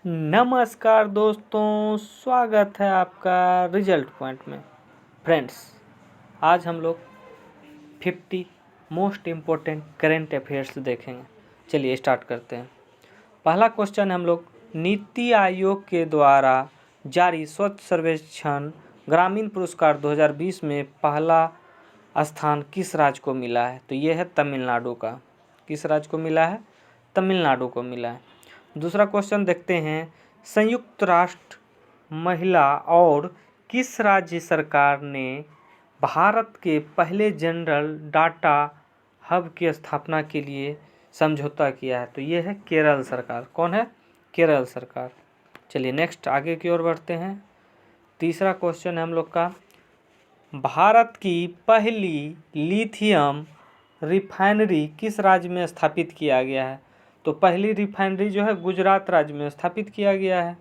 नमस्कार दोस्तों, स्वागत है आपका रिजल्ट पॉइंट में। फ्रेंड्स, आज हम लोग 50 मोस्ट इम्पोर्टेंट करेंट अफेयर्स देखेंगे। चलिए स्टार्ट करते हैं। पहला क्वेश्चन हम लोग, नीति आयोग के द्वारा जारी स्वच्छ सर्वेक्षण ग्रामीण पुरस्कार 2020 में पहला स्थान किस राज्य को मिला है? तो ये है तमिलनाडु का। किस राज्य को मिला है? तमिलनाडु को मिला है। दूसरा क्वेश्चन देखते हैं, संयुक्त राष्ट्र महिला और किस राज्य सरकार ने भारत के पहले जनरल डाटा हब की स्थापना के लिए समझौता किया है? तो ये है केरल सरकार। कौन है? केरल सरकार। चलिए नेक्स्ट आगे की ओर बढ़ते हैं। तीसरा क्वेश्चन है हम लोग का, भारत की पहली लिथियम रिफाइनरी किस राज्य में स्थापित किया गया है? तो पहली रिफाइनरी जो है गुजरात राज्य में स्थापित किया गया है।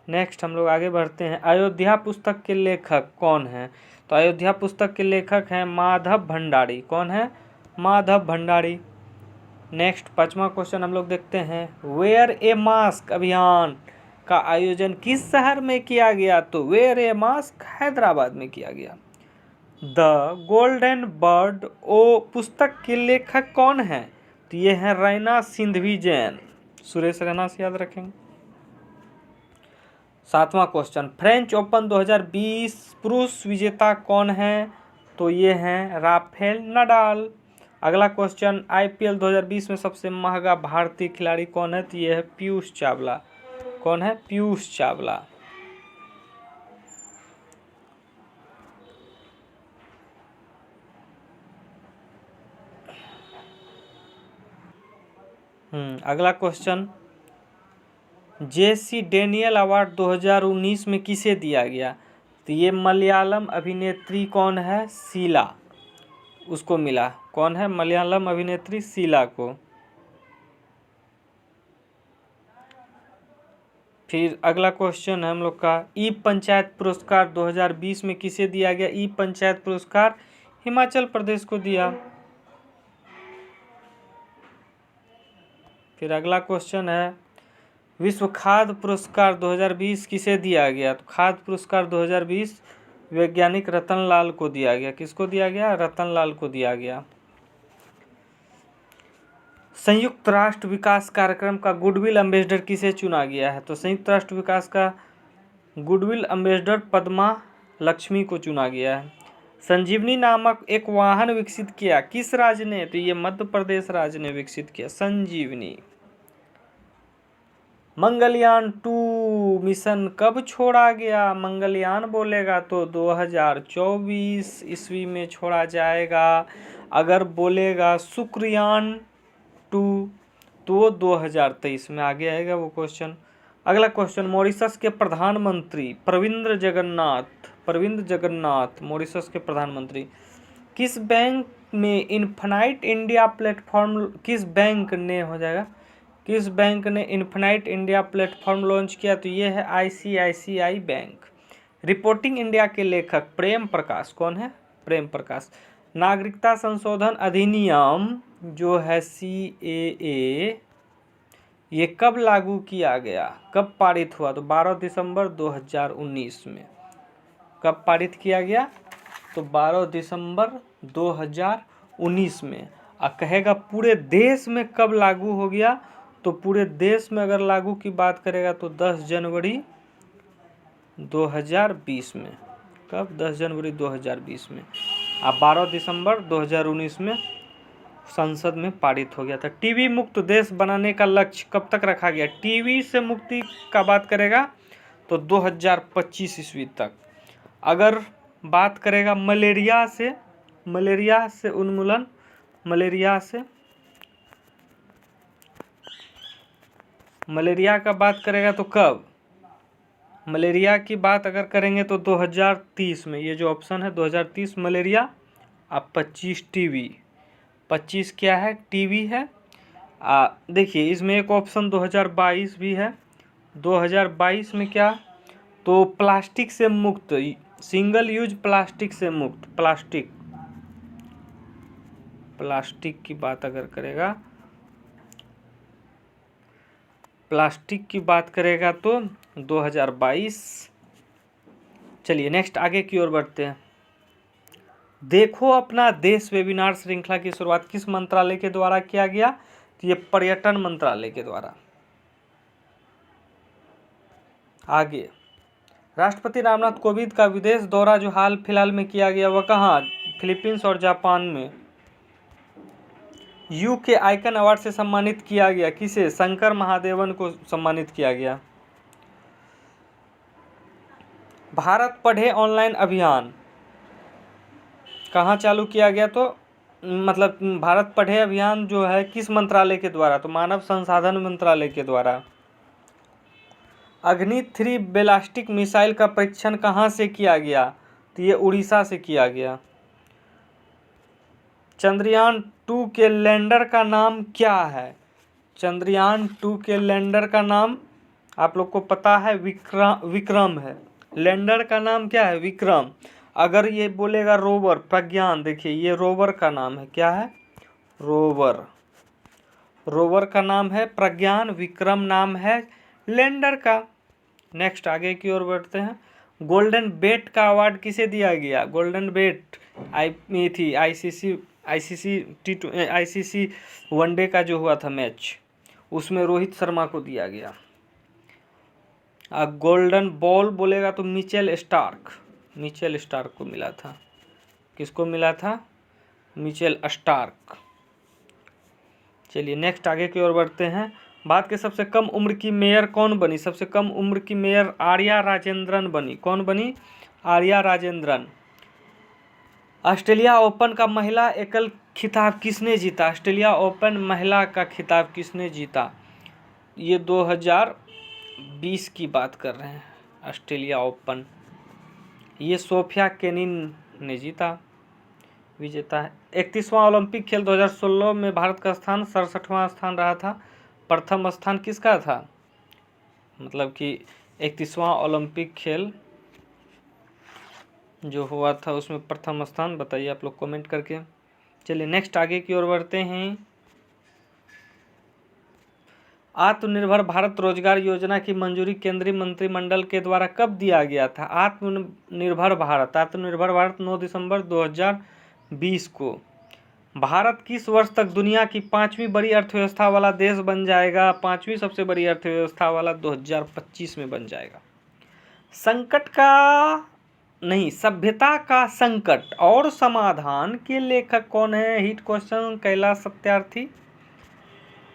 नेक्स्ट हम लोग आगे बढ़ते हैं, अयोध्या पुस्तक के लेखक कौन हैं? तो अयोध्या पुस्तक के लेखक हैं माधव भंडारी। कौन है? माधव भंडारी। नेक्स्ट पांचवा क्वेश्चन हम लोग देखते हैं, वेयर ए मास्क अभियान का आयोजन किस शहर में किया गया? तो वेयर ए मास्क हैदराबाद में किया गया। द गोल्डन बर्ड ओ पुस्तक के लेखक कौन है? तो ये है रैना सिंधवी जैन। सुरेश रैना से याद रखेंगे। सातवां क्वेश्चन, फ्रेंच ओपन 2020 पुरुष विजेता कौन है? तो ये हैं राफेल नडाल। अगला क्वेश्चन, आईपीएल 2020 में सबसे महंगा भारतीय खिलाड़ी कौन है? तो ये है पीयूष चावला। कौन है? पीयूष चावला। अगला क्वेश्चन, जेसी डेनियल अवार्ड 2019 में किसे दिया गया? तो ये मलयालम अभिनेत्री कौन है? शीला, उसको मिला। कौन है? मलयालम अभिनेत्री शीला को। फिर अगला क्वेश्चन है हम लोग का, ई पंचायत पुरस्कार 2020 में किसे दिया गया? ई पंचायत पुरस्कार हिमाचल प्रदेश को दिया। फिर अगला क्वेश्चन है, विश्व खाद्य पुरस्कार 2020 किसे दिया गया? तो खाद्य पुरस्कार 2020 वैज्ञानिक रतन लाल को दिया गया। किसको दिया गया? रतन लाल को दिया गया। संयुक्त राष्ट्र विकास कार्यक्रम का गुडविल एम्बेसडर किसे चुना गया है? तो संयुक्त राष्ट्र विकास का गुडविल एम्बेसडर पद्मा लक्ष्मी को चुना गया है। संजीवनी नामक एक वाहन विकसित किया किस राज्य ने? तो ये मध्य प्रदेश राज्य ने विकसित किया संजीवनी। मंगलयान 2 मिशन कब छोड़ा गया? मंगलयान बोलेगा तो 2024 ईस्वी में छोड़ा जाएगा। अगर बोलेगा शुक्रयान 2 तो 2023 में आगे आएगा वो क्वेश्चन। अगला क्वेश्चन, मॉरिशस के प्रधानमंत्री प्रविंद जगन्नाथ मॉरिशस के प्रधानमंत्री किस बैंक में इन्फिनाइट इंडिया प्लेटफॉर्म किस बैंक ने इन्फिनाइट इंडिया प्लेटफॉर्म लॉन्च किया? तो ये है आईसीआईसीआई बैंक। रिपोर्टिंग इंडिया के लेखक प्रेम प्रकाश। कौन है? प्रेम प्रकाश। नागरिकता संशोधन अधिनियम जो है CAA, ये कब लागू किया गया? कब पारित हुआ? तो 12 दिसंबर 2019 में। कब पारित किया गया? तो 12 दिसंबर 2019 में। कहेगा पूरे देश में कब लागू हो गया? तो पूरे देश में अगर लागू की बात करेगा तो 10 जनवरी 2020 में। कब? 10 जनवरी 2020 में। 12 दिसंबर 2019 में संसद में पारित हो गया था। टीबी मुक्त देश बनाने का लक्ष्य कब तक रखा गया? टीबी से मुक्ति का बात करेगा तो 2025 ईस्वी तक। अगर बात करेगा मलेरिया से उन्मूलन, मलेरिया का बात करेगा तो कब? मलेरिया की बात अगर करेंगे तो 2030 में। ये जो ऑप्शन है 2030 मलेरिया, अब 25 टीबी। 25 क्या है? टीबी है। देखिए इसमें एक ऑप्शन 2022 भी है। 2022 में क्या? तो प्लास्टिक से मुक्त, सिंगल यूज प्लास्टिक से मुक्त, प्लास्टिक की बात अगर करेगा, प्लास्टिक की बात करेगा तो 2022। चलिए नेक्स्ट आगे की ओर बढ़ते हैं। देखो अपना देश वेबिनार श्रृंखला की शुरुआत किस मंत्रालय के द्वारा किया गया? तो ये पर्यटन मंत्रालय के द्वारा। आगे, राष्ट्रपति रामनाथ कोविंद का विदेश दौरा जो हाल फिलहाल में किया गया वह कहाँ? फिलीपींस और जापान में। यूके आइकन अवार्ड से सम्मानित किया गया किसे? शंकर महादेवन को सम्मानित किया गया। भारत पढ़े ऑनलाइन अभियान कहाँ चालू किया गया? तो मतलब भारत पढ़े अभियान जो है किस मंत्रालय के द्वारा? तो मानव संसाधन मंत्रालय के द्वारा। अग्नि 3 बैलिस्टिक मिसाइल का परीक्षण कहाँ से किया गया? तो ये उड़ीसा से किया गया। चंद्रयान 2 के लैंडर का नाम क्या है? चंद्रयान 2 के लैंडर का नाम आप लोग को पता है, विक्रम है। लैंडर का नाम क्या है? विक्रम। अगर ये बोलेगा रोवर, प्रज्ञान, देखिए ये रोवर का नाम है, क्या है? रोवर। रोवर का नाम है प्रज्ञान, विक्रम नाम है लैंडर का। नेक्स्ट आगे की ओर बढ़ते हैं। गोल्डन बेट का अवार्ड किसे दिया गया? गोल्डन बेट आईसीसी वनडे का जो हुआ था मैच, उसमें रोहित शर्मा को दिया गया। गोल्डन बॉल बोलेगा तो मिचेल स्टार्क को मिला था। किसको मिला था? Mitchell Starc. चलिए नेक्स्ट आगे की ओर बढ़ते हैं। भारत के सबसे कम उम्र की मेयर कौन बनी? सबसे कम उम्र की मेयर आर्या राजेंद्रन बनी। कौन बनी? आर्या राजेंद्रन। ऑस्ट्रेलिया ओपन का महिला एकल खिताब किसने जीता? ऑस्ट्रेलिया ओपन महिला का खिताब किसने जीता? ये 2020 की बात कर रहे हैं। ऑस्ट्रेलिया ओपन ये सोफिया केनिन ने जीता, विजेता है। 31वां ओलंपिक खेल 2016 में भारत का स्थान 67वां स्थान रहा था। प्रथम स्थान किसका था? मतलब कि 31वां ओलंपिक खेल जो हुआ था उसमें प्रथम स्थान बताइए आप लोग कमेंट करके। चलिए नेक्स्ट आगे की ओर बढ़ते हैं। आत्मनिर्भर भारत रोजगार योजना की मंजूरी केंद्रीय मंत्रिमंडल के द्वारा कब दिया गया था? आत्मनिर्भर भारत 9 दिसंबर 2020 को। भारत किस वर्ष तक दुनिया की 5वीं बड़ी अर्थव्यवस्था वाला देश बन जाएगा? 5वीं सबसे बड़ी अर्थव्यवस्था वाला 2025 में बन जाएगा। सभ्यता का संकट और समाधान के लेखक कौन है? Hit question, Kailash Satyarthi.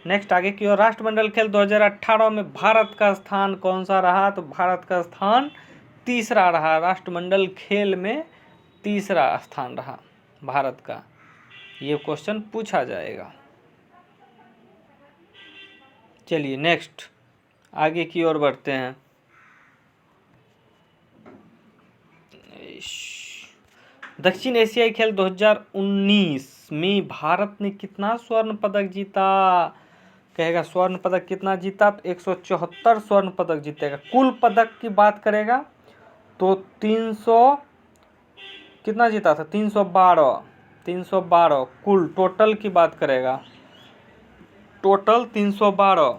Next आगे की ओर। राष्ट्रमंडल खेल 2018 में भारत का स्थान कौन सा रहा? तो भारत का स्थान तीसरा रहा। राष्ट्रमंडल खेल में तीसरा स्थान रहा भारत का। ये क्वेश्चन पूछा जाएगा। चलिए नेक्स्ट आगे की ओर बढ़ते हैं। दक्षिण एशियाई खेल 2019 में भारत ने कितना स्वर्ण पदक जीता? कहेगा स्वर्ण पदक कितना जीता? तो 174 स्वर्ण पदक जीतेगा। कुल पदक की बात करेगा तो 300 कितना जीता था? 312 कुल टोटल की बात करेगा, टोटल 312।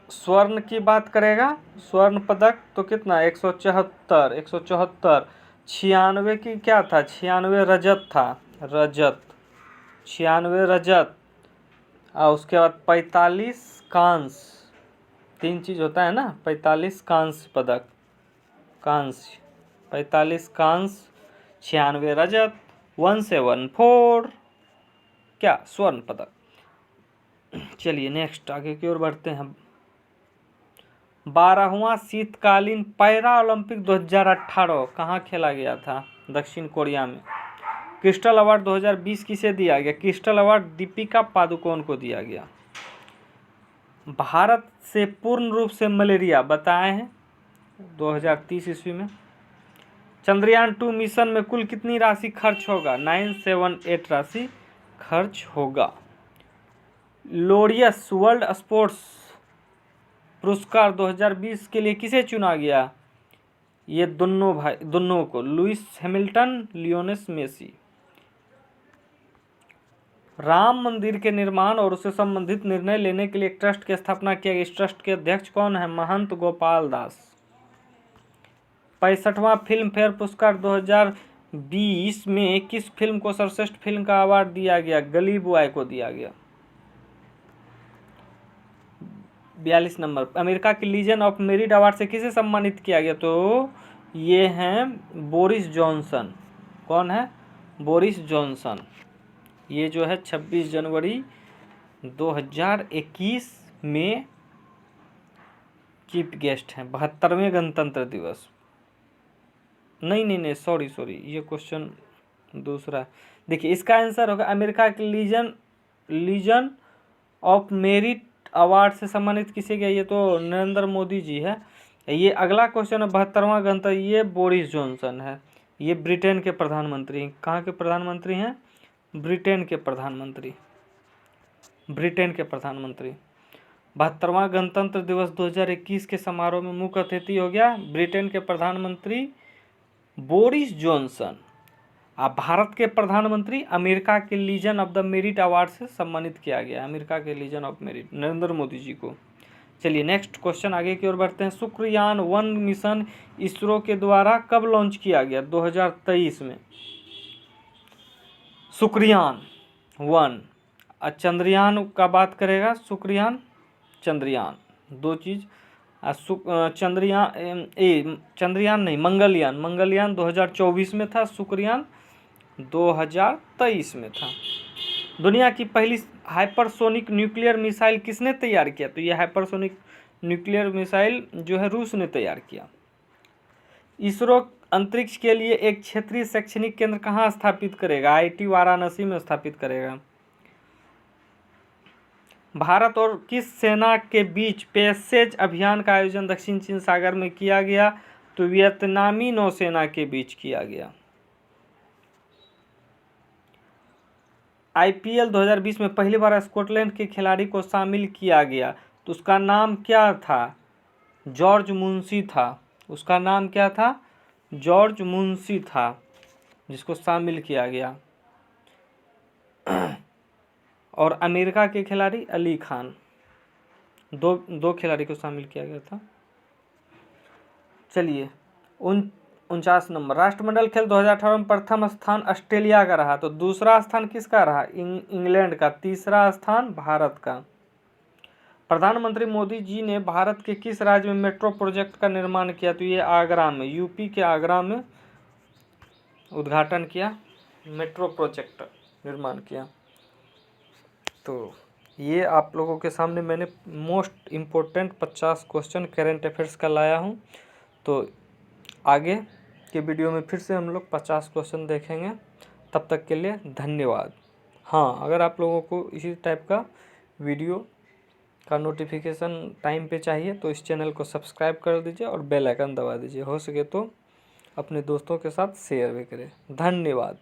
स्वर्ण की बात करेगा, स्वर्ण पदक तो कितना? 174। 96 की क्या था? 96 रजत था, 96 रजत। और उसके बाद 45 कांस्य, 3 चीज़ होता है ना, 45 कांस्य पदक, 45 कांस्य, 96 रजत, 174 क्या? स्वर्ण पदक। चलिए नेक्स्ट आगे की ओर बढ़ते हैं। 12वां शीतकालीन पैरा ओलंपिक 2018 कहाँ खेला गया था? दक्षिण कोरिया में। क्रिस्टल अवार्ड 2020 किसे दिया गया? क्रिस्टल अवार्ड दीपिका पादुकोण को दिया गया। भारत से पूर्ण रूप से मलेरिया बताए हैं 2030 ईस्वी में। चंद्रयान 2 मिशन में कुल कितनी राशि खर्च होगा? 978 राशि खर्च होगा। लोरियस वर्ल्ड स्पोर्ट्स पुरस्कार 2020 के लिए किसे चुना गया? ये दोनों को, Lewis Hamilton, Lionel Messi. Ram Mandir के निर्माण और उससे संबंधित निर्णय लेने के लिए एक ट्रस्ट की स्थापना किया गया। इस ट्रस्ट के अध्यक्ष कौन है? महंत गोपाल दास। 65वां फिल्म फेयर पुरस्कार 2020 में किस फिल्म को सर्वश्रेष्ठ फिल्म का अवार्ड दिया गया? गली बॉय को दिया गया। 42 नंबर, अमेरिका की लीजन ऑफ मेरिट अवार्ड से किसे सम्मानित किया गया? तो ये हैं बोरिस जॉनसन। कौन है? Boris Johnson. ये जो है 26 जनवरी 2021 में चीफ गेस्ट हैं। 72वें गणतंत्र दिवस। नहीं, सॉरी, ये क्वेश्चन दूसरा है। देखिए इसका आंसर होगा अमेरिका की लीजन ऑफ मेरिट अवार्ड से सम्मानित किसे गया? ये तो नरेंद्र मोदी जी है। ये अगला क्वेश्चन है 72वां गणतंत्र, ये बोरिस जॉनसन है। ये ब्रिटेन के प्रधानमंत्री। कहाँ के प्रधानमंत्री हैं? ब्रिटेन के प्रधानमंत्री। 72वां गणतंत्र दिवस 2021 के समारोह में मुख्य अतिथि हो गया ब्रिटेन के प्रधानमंत्री बोरिस जॉनसन। अब भारत के प्रधानमंत्री अमेरिका के legion of the merit award से सम्मानित किया गया। अमेरिका के legion of merit Narendra Modi ji को। चलिए नेक्स्ट क्वेश्चन आगे की ओर बढ़ते हैं। शुक्रयान 1 मिशन इसरो के द्वारा कब लॉन्च किया गया? 2023 में। शुक्रयान 1। चंद्रयान का बात करेगा, शुक्रयान चंद्रयान, दो चीज। चंद्रयान नहीं, मंगलयान 2024 में था, शुक्रयान 2023 में था। दुनिया की पहली हाइपरसोनिक न्यूक्लियर मिसाइल किसने तैयार किया? तो ये हाइपरसोनिक न्यूक्लियर मिसाइल जो है रूस ने तैयार किया। इसरो अंतरिक्ष के लिए एक क्षेत्रीय शैक्षणिक केंद्र कहाँ स्थापित करेगा? IIT वाराणसी में स्थापित करेगा। भारत और किस सेना के बीच पैसेज अभियान का आयोजन दक्षिण चीन सागर में किया गया? तो वियतनामी नौसेना के बीच किया गया। IPL 2020 में पहली बार स्कॉटलैंड के खिलाड़ी को शामिल किया गया, तो उसका नाम क्या था? जॉर्ज मुंशी था। उसका नाम क्या था? जॉर्ज मुंशी था, जिसको शामिल किया गया। और अमेरिका के खिलाड़ी अली खान। दो खिलाड़ी को शामिल किया गया था। चलिए 49 नंबर, राष्ट्रमंडल खेल 2018 में प्रथम स्थान ऑस्ट्रेलिया का रहा, तो दूसरा स्थान किसका रहा? इंग्लैंड का। तीसरा स्थान भारत का। प्रधानमंत्री मोदी जी ने भारत के किस राज्य में मेट्रो प्रोजेक्ट का निर्माण किया? तो ये आगरा में, यूपी के आगरा में उद्घाटन किया, मेट्रो प्रोजेक्ट निर्माण किया। तो ये आप लोगों के सामने मैंने most important 50 question current affairs का लाया हूँ। तो आगे के वीडियो में फिर से हम लोग 50 क्वेश्चन देखेंगे। तब तक के लिए धन्यवाद। हाँ, अगर आप लोगों को इसी टाइप का वीडियो का नोटिफिकेशन टाइम पे चाहिए तो इस चैनल को सब्सक्राइब कर दीजिए और बेल आइकन दबा दीजिए। हो सके तो अपने दोस्तों के साथ शेयर भी करें। धन्यवाद।